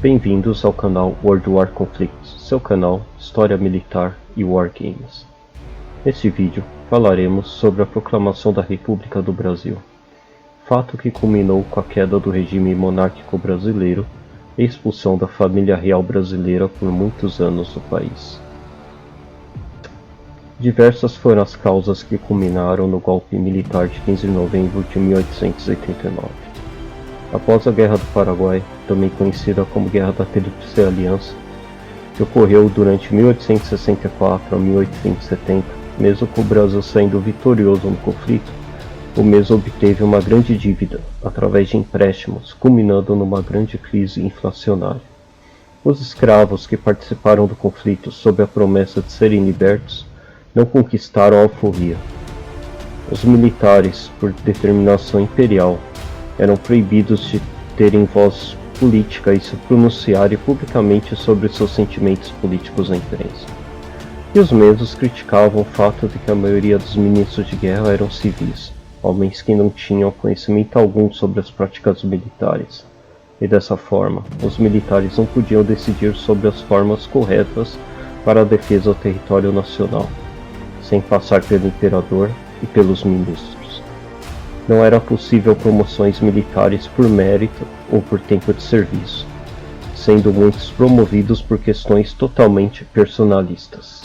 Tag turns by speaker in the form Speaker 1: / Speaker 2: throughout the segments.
Speaker 1: Bem-vindos ao canal World War Conflicts, seu canal História Militar e Wargames. Neste vídeo falaremos sobre a proclamação da República do Brasil, fato que culminou com a queda do regime monárquico brasileiro e a expulsão da família real brasileira por muitos anos do país. Diversas foram as causas que culminaram no golpe militar de 15 de novembro de 1889. Após a Guerra do Paraguai, também conhecida como Guerra da Tríplice Aliança, que ocorreu durante 1864 a 1870, mesmo com o Brasil saindo vitorioso no conflito, o mesmo obteve uma grande dívida, através de empréstimos, culminando numa grande crise inflacionária. Os escravos que participaram do conflito sob a promessa de serem libertos, não conquistaram a alforria. Os militares, por determinação imperial, eram proibidos de terem voz política e se pronunciarem publicamente sobre seus sentimentos políticos na imprensa. E os mesmos criticavam o fato de que a maioria dos ministros de guerra eram civis, homens que não tinham conhecimento algum sobre as práticas militares. E dessa forma, os militares não podiam decidir sobre as formas corretas para a defesa do território nacional, sem passar pelo imperador e pelos ministros. Não era possível promoções militares por mérito ou por tempo de serviço, sendo muitos promovidos por questões totalmente personalistas.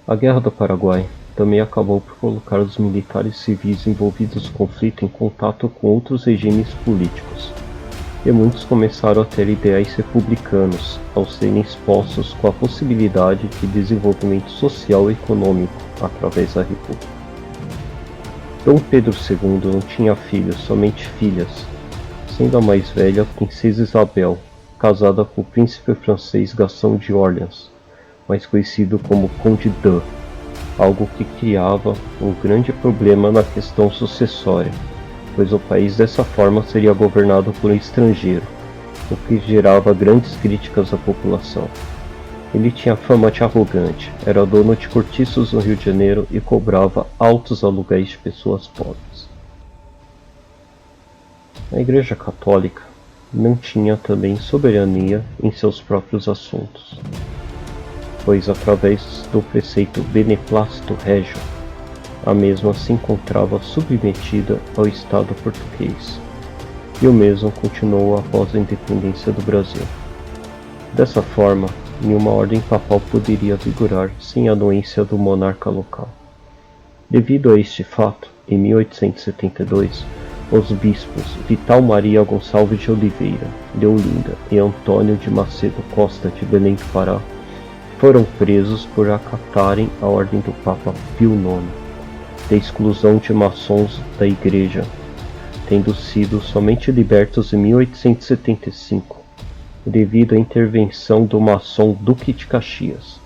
Speaker 1: A Guerra do Paraguai também acabou por colocar os militares civis envolvidos no conflito em contato com outros regimes políticos, e muitos começaram a ter ideais republicanos ao serem expostos com a possibilidade de desenvolvimento social e econômico através da República. Dom Pedro II não tinha filhos, somente filhas, sendo a mais velha a princesa Isabel, casada com o príncipe francês Gaston de Orleans, mais conhecido como Conde d'Eu, algo que criava um grande problema na questão sucessória, pois o país dessa forma seria governado por um estrangeiro, o que gerava grandes críticas da população. Ele tinha fama de arrogante, era dono de cortiços no Rio de Janeiro e cobrava altos aluguéis de pessoas pobres. A Igreja Católica não tinha também soberania em seus próprios assuntos, pois através do preceito Beneplácito Regio, a mesma se encontrava submetida ao Estado português, e o mesmo continuou após a independência do Brasil. Dessa forma, nenhuma ordem papal poderia vigorar sem a anuência do monarca local. Devido a este fato, em 1872, os bispos Vital Maria Gonçalves de Oliveira, de Olinda, e Antônio de Macedo Costa de Belém do Pará foram presos por acatarem a ordem do Papa Pio IX, da exclusão de maçons da Igreja, tendo sido somente libertos em 1875, devido à intervenção do maçom Duque de Caxias.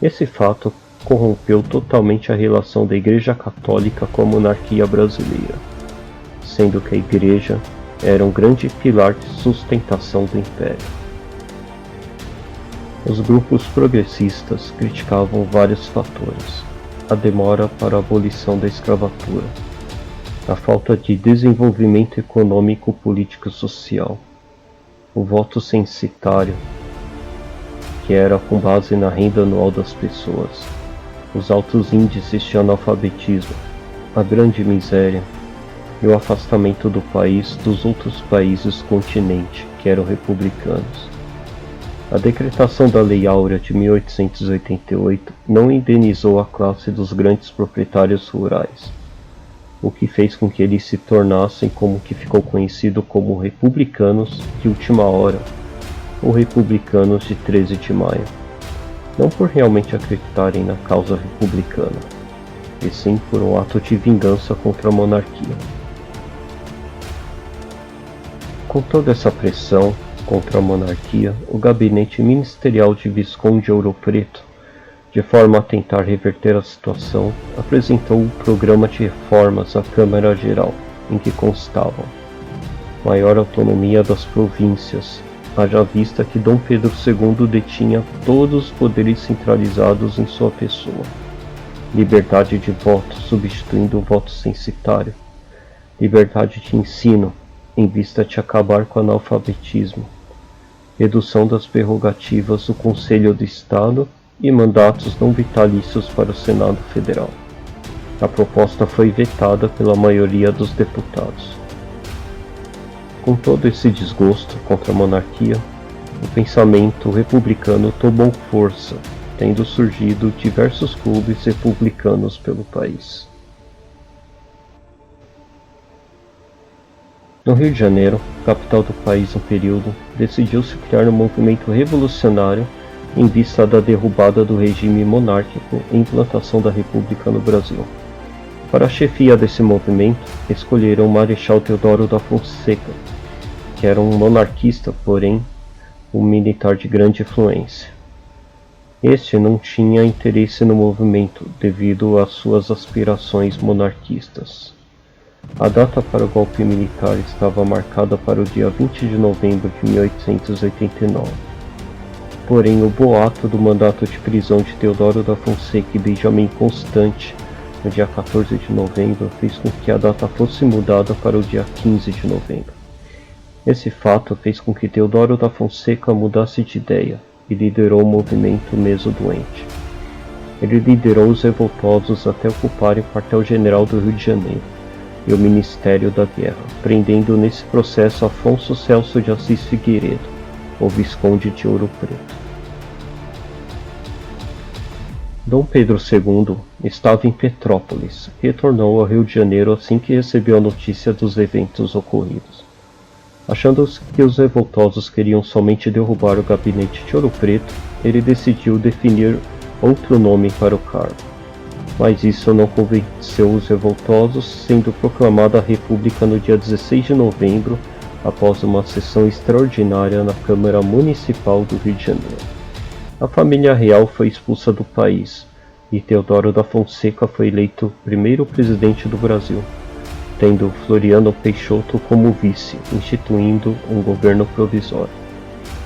Speaker 1: Esse fato corrompeu totalmente a relação da Igreja Católica com a monarquia brasileira, sendo que a Igreja era um grande pilar de sustentação do Império. Os grupos progressistas criticavam vários fatores: a demora para a abolição da escravatura, a falta de desenvolvimento econômico, político e social, o voto censitário, que era com base na renda anual das pessoas, os altos índices de analfabetismo, a grande miséria e o afastamento do país dos outros países do continente, que eram republicanos. A decretação da Lei Áurea de 1888 não indenizou a classe dos grandes proprietários rurais, o que fez com que eles se tornassem como que ficou conhecido como republicanos de última hora, ou republicanos de 13 de maio, não por realmente acreditarem na causa republicana, e sim por um ato de vingança contra a monarquia. Com toda essa pressão contra a monarquia, o gabinete ministerial de Visconde Ouro Preto, de forma a tentar reverter a situação, apresentou um programa de reformas à Câmara Geral, em que constavam maior autonomia das províncias, haja vista que Dom Pedro II detinha todos os poderes centralizados em sua pessoa, liberdade de voto substituindo o voto censitário, liberdade de ensino em vista de acabar com o analfabetismo, redução das prerrogativas do Conselho do Estado e mandatos não vitalícios para o Senado Federal. A proposta foi vetada pela maioria dos deputados. Com todo esse desgosto contra a monarquia, o pensamento republicano tomou força, tendo surgido diversos clubes republicanos pelo país. No Rio de Janeiro, capital do país no período, decidiu-se criar um movimento revolucionário em vista da derrubada do regime monárquico e implantação da República no Brasil. Para a chefia desse movimento, escolheram o Marechal Deodoro da Fonseca, que era um monarquista, porém um militar de grande influência. Este não tinha interesse no movimento devido às suas aspirações monarquistas. A data para o golpe militar estava marcada para o dia 20 de novembro de 1889. Porém, o boato do mandato de prisão de Deodoro da Fonseca e Benjamin Constant, no dia 14 de novembro, fez com que a data fosse mudada para o dia 15 de novembro. Esse fato fez com que Deodoro da Fonseca mudasse de ideia e liderou o movimento Meso Doente. Ele liderou os revoltosos até ocuparem o quartel-general do Rio de Janeiro e o Ministério da Guerra, prendendo nesse processo Afonso Celso de Assis Figueiredo, o Visconde de Ouro Preto. Dom Pedro II estava em Petrópolis e retornou ao Rio de Janeiro assim que recebeu a notícia dos eventos ocorridos. Achando que os revoltosos queriam somente derrubar o gabinete de Ouro Preto, ele decidiu definir outro nome para o cargo. Mas isso não convenceu os revoltosos, sendo proclamada a República no dia 16 de novembro, após uma sessão extraordinária na Câmara Municipal do Rio de Janeiro. A família real foi expulsa do país, e Deodoro da Fonseca foi eleito primeiro presidente do Brasil, tendo Floriano Peixoto como vice, instituindo um governo provisório.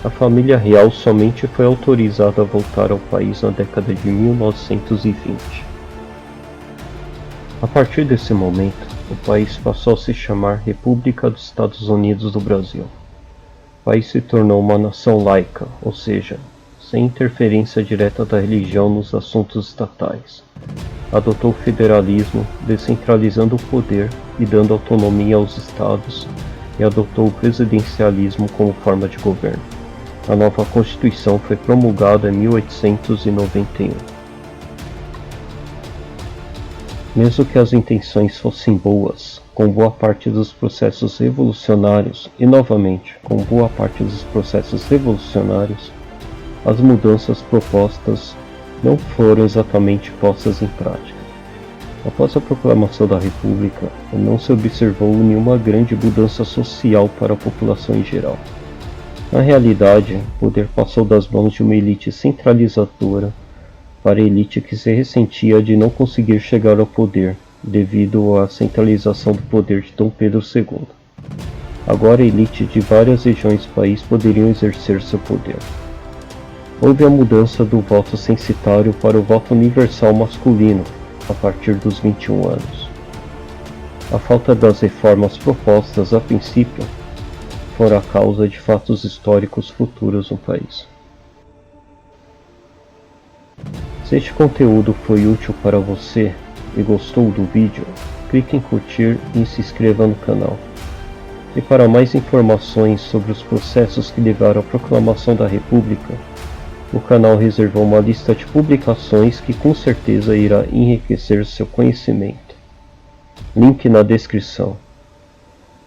Speaker 1: A família real somente foi autorizada a voltar ao país na década de 1920. A partir desse momento, o país passou a se chamar República dos Estados Unidos do Brasil. O país se tornou uma nação laica, ou seja, sem interferência direta da religião nos assuntos estatais. Adotou o federalismo, descentralizando o poder e dando autonomia aos estados, e adotou o presidencialismo como forma de governo. A nova Constituição foi promulgada em 1891. Mesmo que as intenções fossem boas, com boa parte dos processos revolucionários, e novamente, com boa parte dos processos revolucionários, as mudanças propostas não foram exatamente postas em prática. Após a proclamação da República, não se observou nenhuma grande mudança social para a população em geral. Na realidade, o poder passou das mãos de uma elite centralizadora para a elite que se ressentia de não conseguir chegar ao poder, devido à centralização do poder de Dom Pedro II. Agora a elite de várias regiões do país poderiam exercer seu poder. Houve a mudança do voto censitário para o voto universal masculino, a partir dos 21 anos. A falta das reformas propostas a princípio foram a causa de fatos históricos futuros no país. Se este conteúdo foi útil para você e gostou do vídeo, clique em curtir e se inscreva no canal. E para mais informações sobre os processos que levaram à proclamação da República, o canal reservou uma lista de publicações que com certeza irá enriquecer seu conhecimento. Link na descrição.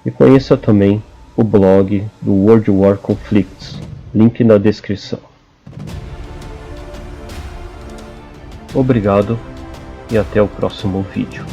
Speaker 1: E conheça também o blog do World War Conflicts. Link na descrição. Obrigado e até o próximo vídeo.